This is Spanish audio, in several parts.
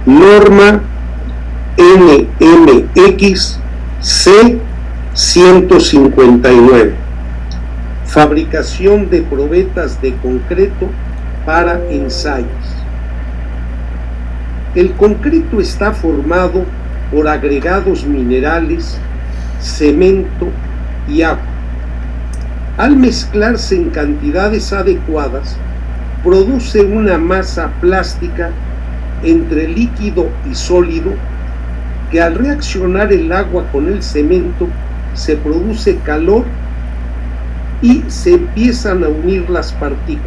norma NMX C159, fabricación de probetas de concreto para ensayos. El concreto está formado por agregados minerales, cemento y agua. Al mezclarse en cantidades adecuadas, produce una masa plástica entre líquido y sólido que al reaccionar el agua con el cemento se produce calor y se empiezan a unir las partículas,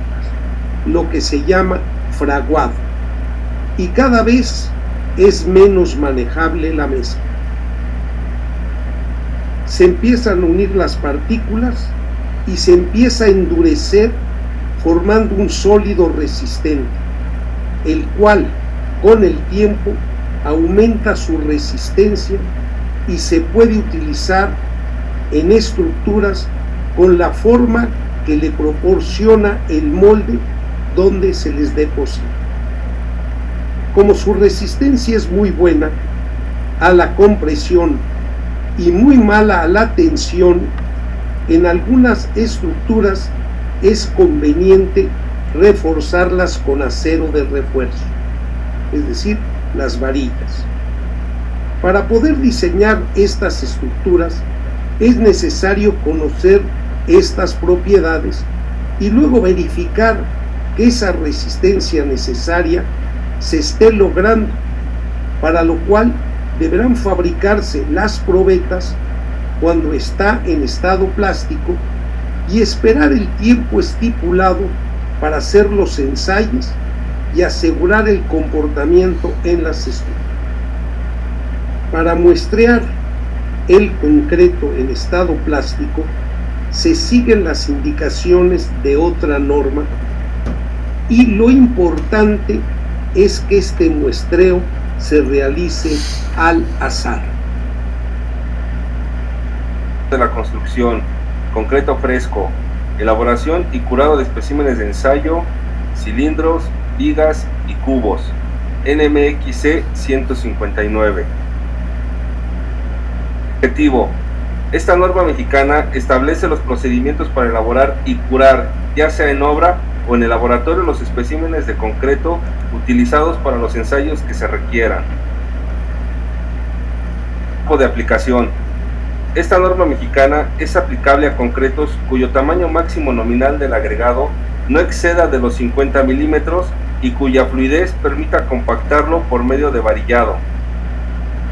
lo que se llama fraguado, y cada vez es menos manejable la mezcla. Se empiezan a unir las partículas y se empieza a endurecer formando un sólido resistente, el cual con el tiempo aumenta su resistencia y se puede utilizar en estructuras con la forma que le proporciona el molde donde se les deposita. Como su resistencia es muy buena a la compresión y muy mala a la tensión, en algunas estructuras es conveniente reforzarlas con acero de refuerzo, es decir, las varillas. Para poder diseñar estas estructuras es necesario conocer estas propiedades y luego verificar que esa resistencia necesaria se esté logrando, para lo cual deberán fabricarse las probetas cuando está en estado plástico y esperar el tiempo estipulado para hacer los ensayos y asegurar el comportamiento en las estructuras. Para muestrear el concreto en estado plástico se siguen las indicaciones de otra norma y lo importante es que este muestreo se realice al azar. De la construcción, concreto fresco, elaboración y curado de especímenes de ensayo, cilindros, vigas y cubos, NMXC 159. Objetivo: esta norma mexicana establece los procedimientos para elaborar y curar, ya sea en obra o en el laboratorio, los especímenes de concreto utilizados para los ensayos que se requieran. Tipo de aplicación: esta norma mexicana es aplicable a concretos cuyo tamaño máximo nominal del agregado no exceda de los 50 milímetros y cuya fluidez permita compactarlo por medio de varillado.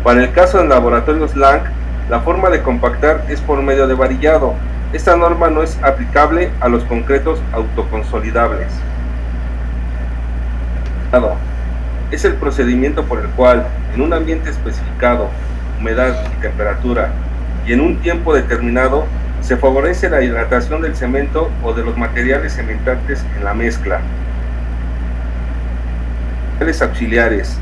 Para el caso de laboratorios Lang, la forma de compactar es por medio de varillado. Esta norma no es aplicable a los concretos autoconsolidables. Es el procedimiento por el cual, en un ambiente especificado, humedad y temperatura, y en un tiempo determinado, se favorece la hidratación del cemento o de los materiales cementantes en la mezcla. Materiales auxiliares: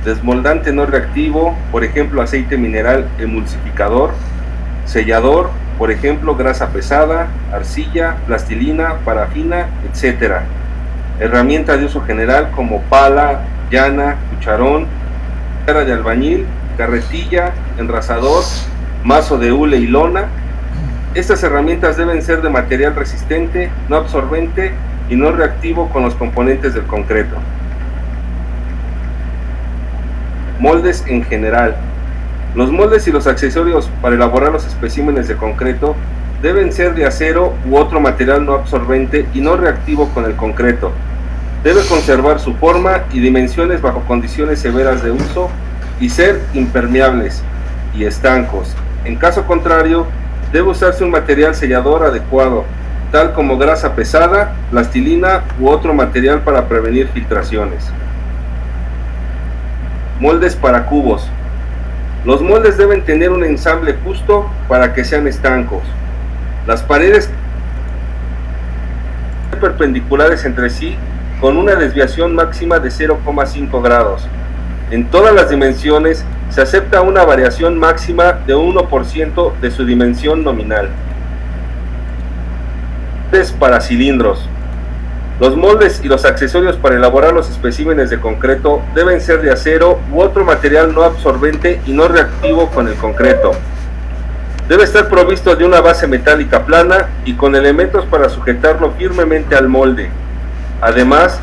desmoldante no reactivo, por ejemplo aceite mineral emulsificador; sellador, por ejemplo grasa pesada, arcilla, plastilina, parafina, etc. Herramienta de uso general como pala, llana, cucharón, cuchara de albañil, carretilla, enrasador, mazo de hule y lona. Estas herramientas deben ser de material resistente, no absorbente y no reactivo con los componentes del concreto. Moldes en general. Los moldes y los accesorios para elaborar los especímenes de concreto deben ser de acero u otro material no absorbente y no reactivo con el concreto. Debe conservar su forma y dimensiones bajo condiciones severas de uso y ser impermeables y estancos. En caso contrario, debe usarse un material sellador adecuado, tal como grasa pesada, plastilina u otro material para prevenir filtraciones. Moldes para cubos. Los moldes deben tener un ensamble justo para que sean estancos. Las paredes perpendiculares entre sí con una desviación máxima de 0,5 grados. En todas las dimensiones se acepta una variación máxima de 1% de su dimensión nominal. Moldes para cilindros. Los moldes y los accesorios para elaborar los especímenes de concreto deben ser de acero u otro material no absorbente y no reactivo con el concreto. Debe estar provisto de una base metálica plana y con elementos para sujetarlo firmemente al molde. Además,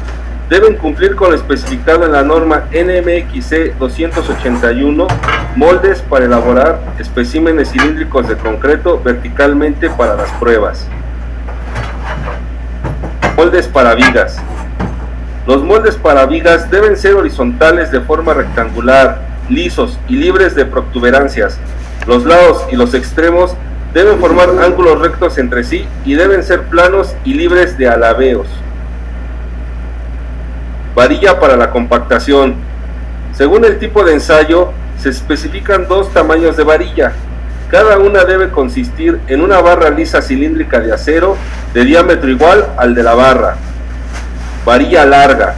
deben cumplir con lo especificado en la norma NMXC 281, moldes para elaborar especímenes cilíndricos de concreto verticalmente para las pruebas. Moldes para vigas. Los moldes para vigas deben ser horizontales de forma rectangular, lisos y libres de protuberancias. Los lados y los extremos deben formar ángulos rectos entre sí y deben ser planos y libres de alabeos. Varilla para la compactación. Según el tipo de ensayo, se especifican dos tamaños de varilla. Cada una debe consistir en una barra lisa cilíndrica de acero de diámetro igual al de la barra. Varilla larga.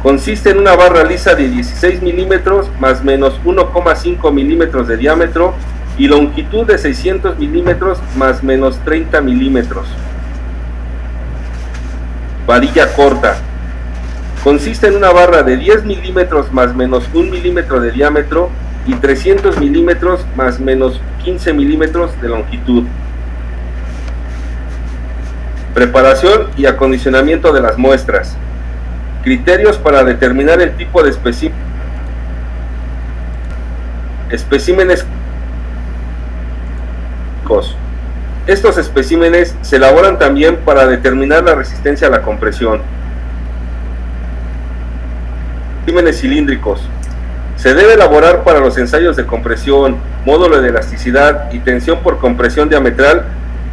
Consiste en una barra lisa de 16 milímetros más menos 1,5 milímetros de diámetro y longitud de 600 milímetros más menos 30 milímetros. Varilla corta. Consiste en una barra de 10 milímetros más menos 1 milímetro de diámetro y 300 milímetros más menos 15 milímetros de longitud. Preparación y acondicionamiento de las muestras. Criterios para determinar el tipo de especímenes. Estos especímenes se elaboran también para determinar la resistencia a la compresión. Especímenes cilíndricos. Se debe elaborar para los ensayos de compresión, módulo de elasticidad y tensión por compresión diametral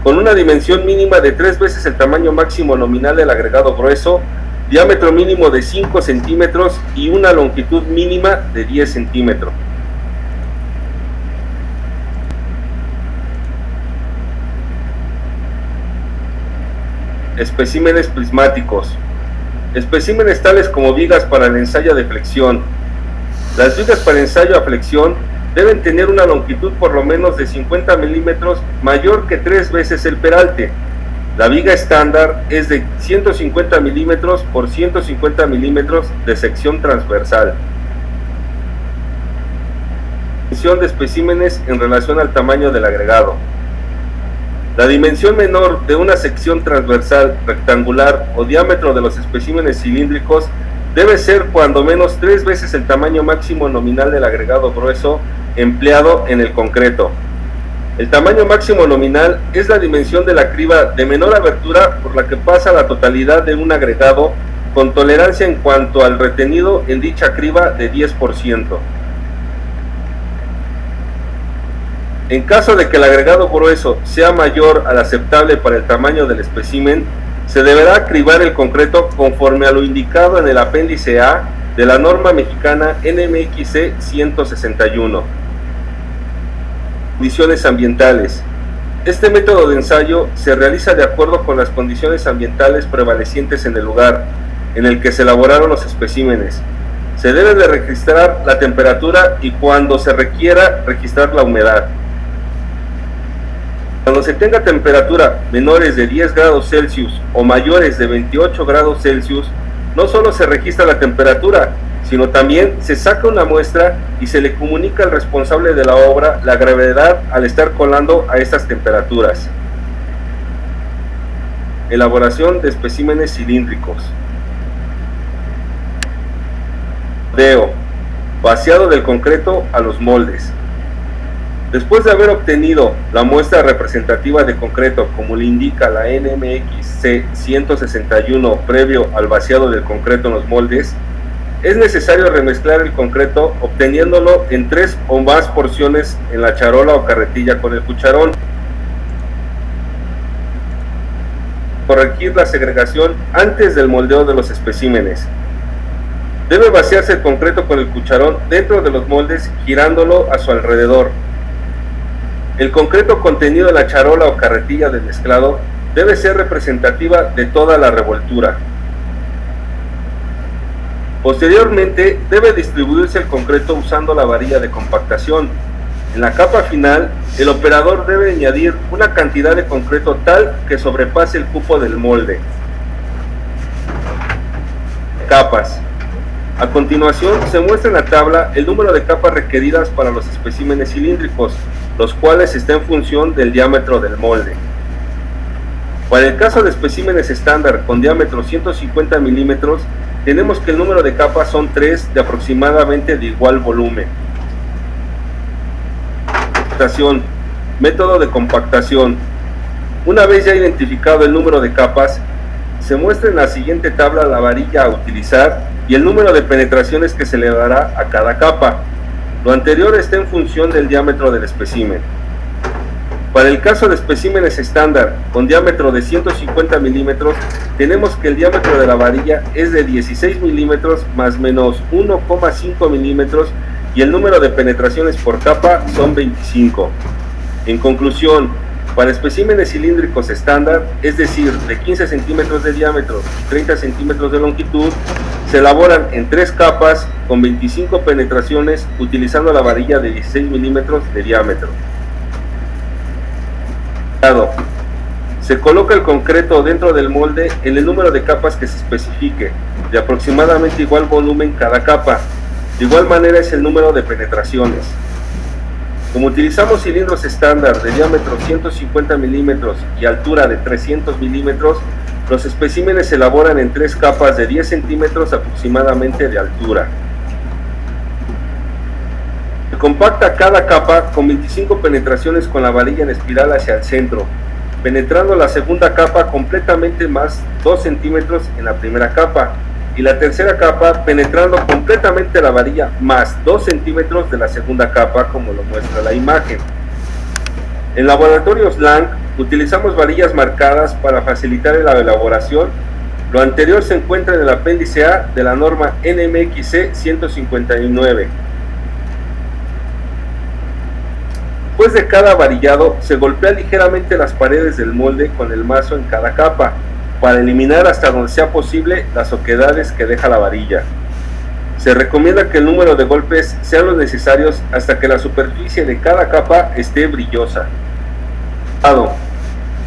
con una dimensión mínima de 3 veces el tamaño máximo nominal del agregado grueso, diámetro mínimo de 5 centímetros y una longitud mínima de 10 centímetros. Especímenes prismáticos. Especímenes tales como vigas para el ensayo de flexión. Las vigas para ensayo a flexión deben tener una longitud por lo menos de 50 milímetros mayor que 3 veces el peralte. La viga estándar es de 150 milímetros por 150 milímetros de sección transversal. Dimensión de especímenes en relación al tamaño del agregado. La dimensión menor de una sección transversal rectangular o diámetro de los especímenes cilíndricos debe ser cuando menos 3 veces el tamaño máximo nominal del agregado grueso empleado en el concreto. El tamaño máximo nominal es la dimensión de la criba de menor abertura por la que pasa la totalidad de un agregado, con tolerancia en cuanto al retenido en dicha criba de 10%. En caso de que el agregado grueso sea mayor al aceptable para el tamaño del espécimen, se deberá cribar el concreto conforme a lo indicado en el apéndice A de la norma mexicana NMXC 161. Condiciones ambientales. Este método de ensayo se realiza de acuerdo con las condiciones ambientales prevalecientes en el lugar en el que se elaboraron los especímenes. Se debe de registrar la temperatura y, cuando se requiera, registrar la humedad. Cuando se tenga temperatura menores de 10 grados Celsius o mayores de 28 grados Celsius, no solo se registra la temperatura, sino también se saca una muestra y se le comunica al responsable de la obra la gravedad al estar colando a estas temperaturas. Elaboración de especímenes cilíndricos. Moldeo. Vaciado del concreto a los moldes. Después de haber obtenido la muestra representativa de concreto, como le indica la NMXC 161 previo al vaciado del concreto en los moldes, es necesario remezclar el concreto obteniéndolo en 3 o más porciones en la charola o carretilla con el cucharón. Corregir la segregación antes del moldeo de los especímenes. Debe vaciarse el concreto con el cucharón dentro de los moldes, girándolo a su alrededor. El concreto contenido en la charola o carretilla de mezclado debe ser representativa de toda la revoltura. Posteriormente, debe distribuirse el concreto usando la varilla de compactación. En la capa final, el operador debe añadir una cantidad de concreto tal que sobrepase el cupo del molde. Capas. A continuación se muestra en la tabla el número de capas requeridas para los especímenes cilíndricos, los cuales está en función del diámetro del molde. Para el caso de especímenes estándar con diámetro 150 milímetros, tenemos que el número de capas son 3 de aproximadamente de igual volumen. Método de compactación. Una vez ya identificado el número de capas, se muestra en la siguiente tabla la varilla a utilizar y el número de penetraciones que se le dará a cada capa. Lo anterior está en función del diámetro del espécimen. Para el caso de especímenes estándar con diámetro de 150 milímetros, tenemos que el diámetro de la varilla es de 16 milímetros más menos 1,5 milímetros y el número de penetraciones por capa son 25. En conclusión, para especímenes cilíndricos estándar, es decir, de 15 centímetros de diámetro y 30 centímetros de longitud, se elaboran en 3 capas con 25 penetraciones utilizando la varilla de 16 milímetros de diámetro. Se coloca el concreto dentro del molde en el número de capas que se especifique, de aproximadamente igual volumen cada capa. De igual manera es el número de penetraciones. Como utilizamos cilindros estándar de diámetro 150 milímetros y altura de 300 milímetros, los especímenes se elaboran en 3 capas de 10 centímetros aproximadamente de altura. Se compacta cada capa con 25 penetraciones con la varilla en espiral hacia el centro, penetrando la segunda capa completamente más 2 centímetros en la primera capa, y la tercera capa penetrando completamente la varilla más 2 centímetros de la segunda capa, como lo muestra la imagen. En laboratorios Lang utilizamos varillas marcadas para facilitar la elaboración. Lo anterior se encuentra en el apéndice A de la norma NMXC 159. Después de cada varillado, se golpea ligeramente las paredes del molde con el mazo en cada capa, para eliminar hasta donde sea posible las oquedades que deja la varilla. Se recomienda que el número de golpes sean los necesarios hasta que la superficie de cada capa esté brillosa.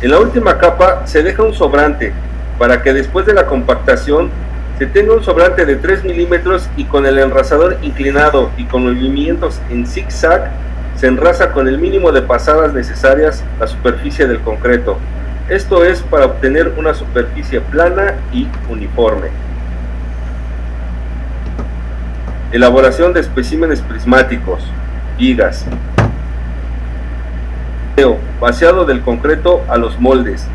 En la última capa se deja un sobrante, para que después de la compactación se tenga un sobrante de 3 milímetros y con el enrasador inclinado y con movimientos en zigzag se enrasa con el mínimo de pasadas necesarias la superficie del concreto. Esto es para obtener una superficie plana y uniforme. Elaboración de especímenes prismáticos, vigas. Vaciado del concreto a los moldes.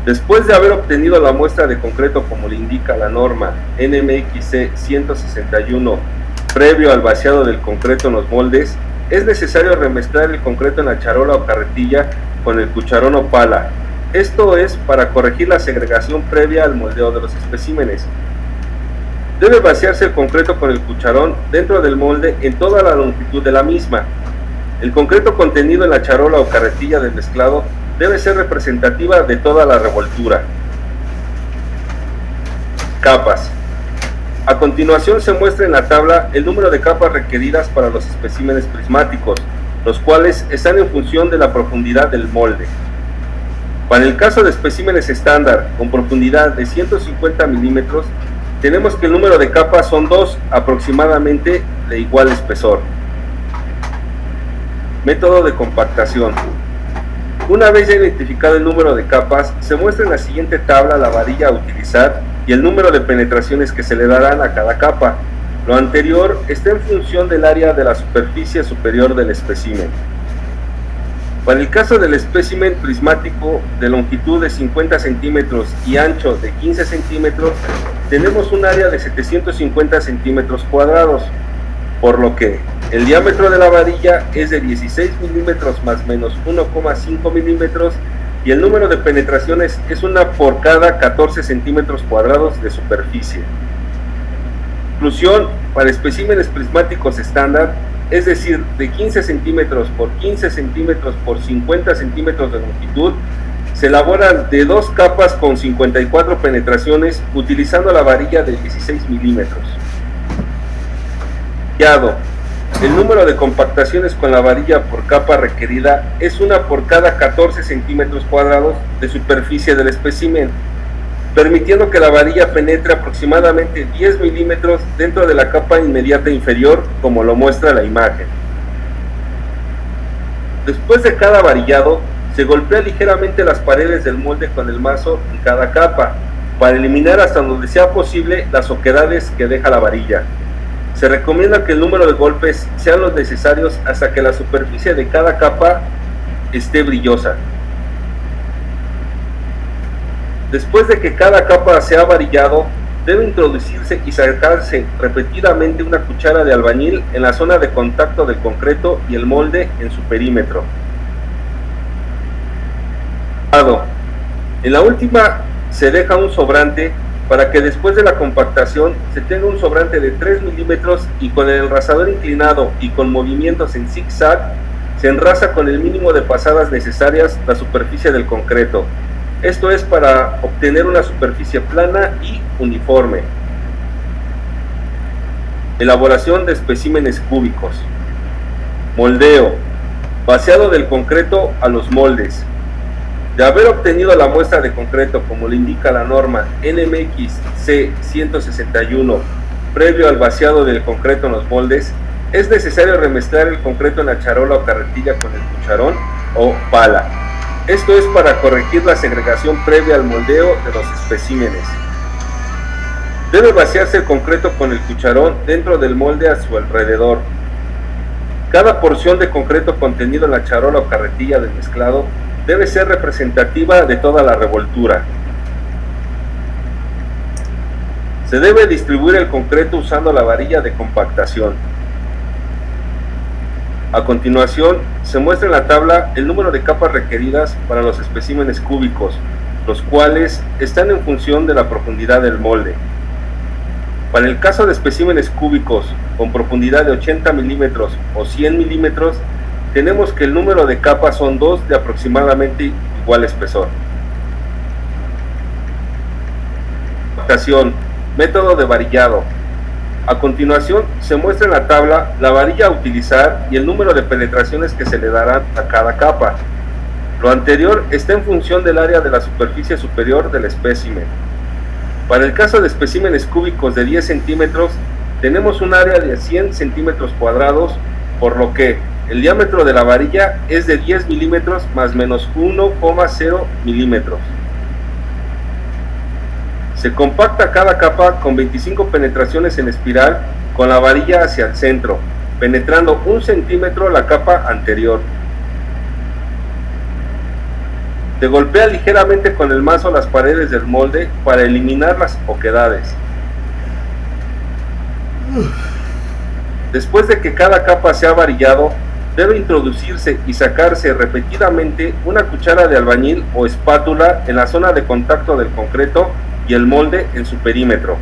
Después de haber obtenido la muestra de concreto como le indica la norma NMXC 161, previo al vaciado del concreto en los moldes, es necesario remezclar el concreto en la charola o carretilla con el cucharón o pala. Esto es para corregir la segregación previa al moldeo de los especímenes. Debe vaciarse el concreto con el cucharón dentro del molde en toda la longitud de la misma. El concreto contenido en la charola o carretilla de mezclado debe ser representativa de toda la revoltura. Capas. A continuación se muestra en la tabla el número de capas requeridas para los especímenes prismáticos, los cuales están en función de la profundidad del molde. Para el caso de especímenes estándar con profundidad de 150 milímetros, tenemos que el número de capas son 2 aproximadamente de igual espesor. Método de compactación. Una vez ya identificado el número de capas, se muestra en la siguiente tabla la varilla a utilizar y el número de penetraciones que se le darán a cada capa. Lo anterior está en función del área de la superficie superior del espécimen. Para el caso del espécimen prismático de longitud de 50 centímetros y ancho de 15 centímetros, tenemos un área de 750 centímetros cuadrados, por lo que el diámetro de la varilla es de 16 milímetros más menos 1,5 milímetros y el número de penetraciones es una por cada 14 centímetros cuadrados de superficie. Conclusión: para especímenes prismáticos estándar, es decir, de 15 centímetros por 15 centímetros por 50 centímetros de longitud, se elaboran de 2 capas con 54 penetraciones utilizando la varilla de 16 milímetros. El número de compactaciones con la varilla por capa requerida es una por cada 14 centímetros cuadrados de superficie del espécimen. permitiendo que la varilla penetre aproximadamente 10 milímetros dentro de la capa inmediata inferior, como lo muestra la imagen. Después de cada varillado, se golpea ligeramente las paredes del molde con el mazo en cada capa, para eliminar hasta donde sea posible las oquedades que deja la varilla. Se recomienda que el número de golpes sean los necesarios hasta que la superficie de cada capa esté brillosa. Después de que cada capa se ha varillado, debe introducirse y sacarse repetidamente una cuchara de albañil en la zona de contacto del concreto y el molde en su perímetro. En la última se deja un sobrante para que después de la compactación se tenga un sobrante de 3 milímetros y con el enrasador inclinado y con movimientos en zigzag se enrasa con el mínimo de pasadas necesarias la superficie del concreto. Esto es para obtener una superficie plana y uniforme. Elaboración de especímenes cúbicos. Moldeo. Vaciado del concreto a los moldes. De haber obtenido la muestra de concreto como le indica la norma NMX C161 previo al vaciado del concreto en los moldes, es necesario remezclar el concreto en la charola o carretilla con el cucharón o pala. Esto es para corregir la segregación previa al moldeo de los especímenes. Debe vaciarse el concreto con el cucharón dentro del molde a su alrededor. Cada porción de concreto contenido en la charola o carretilla del mezclado debe ser representativa de toda la revoltura. Se debe distribuir el concreto usando la varilla de compactación. A continuación, se muestra en la tabla el número de capas requeridas para los especímenes cúbicos, los cuales están en función de la profundidad del molde. Para el caso de especímenes cúbicos con profundidad de 80 milímetros o 100 milímetros, tenemos que el número de capas son 2 de aproximadamente igual espesor. Compactación, método de varillado. A continuación se muestra en la tabla la varilla a utilizar y el número de penetraciones que se le darán a cada capa. Lo anterior está en función del área de la superficie superior del espécimen. Para el caso de especímenes cúbicos de 10 centímetros, tenemos un área de 100 centímetros cuadrados, por lo que el diámetro de la varilla es de 10 milímetros más menos 1,0 milímetros. Se compacta cada capa con 25 penetraciones en espiral con la varilla hacia el centro, penetrando 1 centímetro la capa anterior. Se golpea ligeramente con el mazo las paredes del molde para eliminar las oquedades. Después de que cada capa se ha varillado, debe introducirse y sacarse repetidamente una cuchara de albañil o espátula en la zona de contacto del concreto y el molde en su perímetro.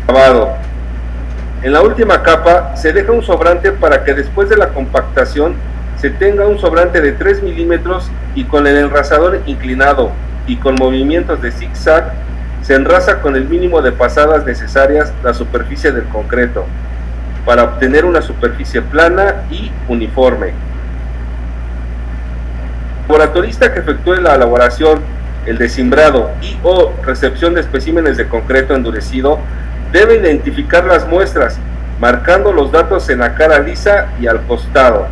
Acabado. En la última capa se deja un sobrante para que después de la compactación se tenga un sobrante de 3 milímetros y con el enrasador inclinado y con movimientos de zigzag se enrasa con el mínimo de pasadas necesarias la superficie del concreto para obtener una superficie plana y uniforme. El laboratorista que efectúe la elaboración, el desimbrado y o recepción de especímenes de concreto endurecido debe identificar las muestras, marcando los datos en la cara lisa y al costado.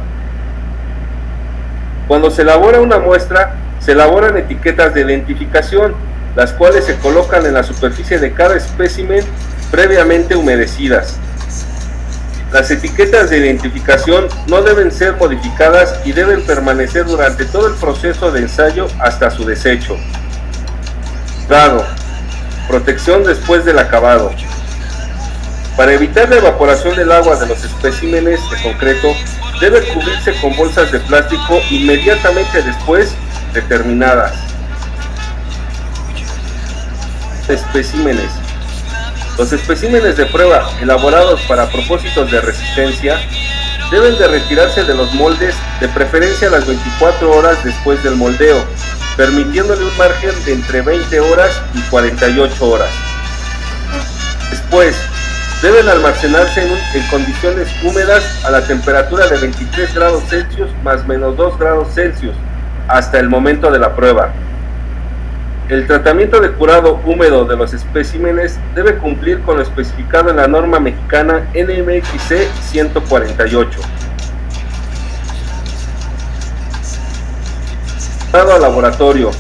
Cuando se elabora una muestra, se elaboran etiquetas de identificación, las cuales se colocan en la superficie de cada espécimen previamente humedecidas. Las etiquetas de identificación no deben ser modificadas y deben permanecer durante todo el proceso de ensayo hasta su desecho. Protección después del acabado. Para evitar la evaporación del agua de los especímenes de concreto, debe cubrirse con bolsas de plástico inmediatamente después de terminadas. Especímenes. Los especímenes de prueba elaborados para propósitos de resistencia deben de retirarse de los moldes de preferencia a las 24 horas después del moldeo, permitiéndole un margen de entre 20 horas y 48 horas. Después, deben almacenarse en condiciones húmedas a la temperatura de 23 grados Celsius más menos 2 grados Celsius hasta el momento de la prueba. El tratamiento de curado húmedo de los especímenes debe cumplir con lo especificado en la norma mexicana NMXC 148. Al laboratorio.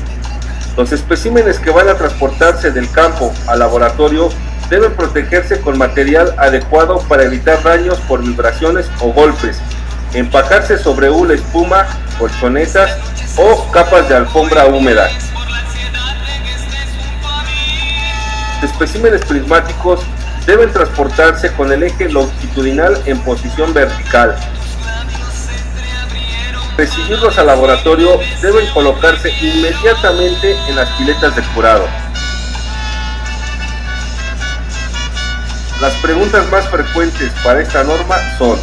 Los especímenes que van a transportarse del campo al laboratorio deben protegerse con material adecuado para evitar daños por vibraciones o golpes, empacarse sobre hule, espuma, colchonetas o capas de alfombra húmeda. Los especímenes prismáticos deben transportarse con el eje longitudinal en posición vertical. Recibirlos al laboratorio deben colocarse inmediatamente en las piletas de curado. Las preguntas más frecuentes para esta norma son: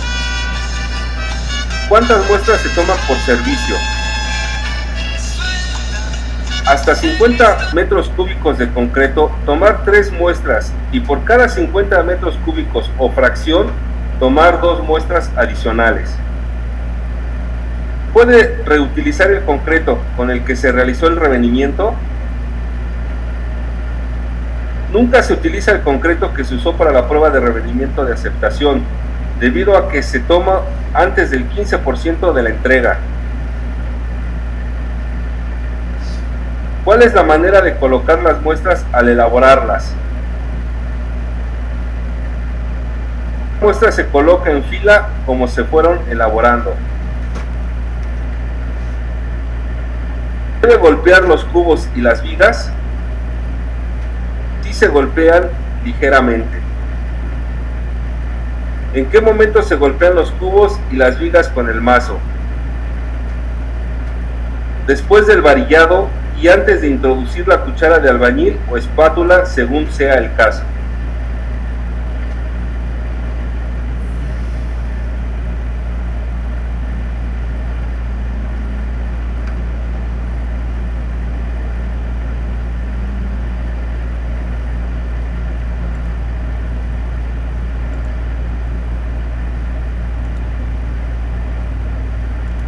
¿cuántas muestras se toman por servicio? Hasta 50 metros cúbicos de concreto, tomar 3 muestras, y por cada 50 metros cúbicos o fracción, tomar 2 muestras adicionales. ¿Puede reutilizar el concreto con el que se realizó el revenimiento? Nunca se utiliza el concreto que se usó para la prueba de revenimiento de aceptación, debido a que se toma antes del 15% de la entrega. ¿Cuál es la manera de colocar las muestras al elaborarlas? La muestra se coloca en fila como se fueron elaborando. ¿Debe golpear los cubos y las vigas? Sí se golpean ligeramente. ¿En qué momento se golpean los cubos y las vigas con el mazo? Después del varillado y antes de introducir la cuchara de albañil o espátula, según sea el caso.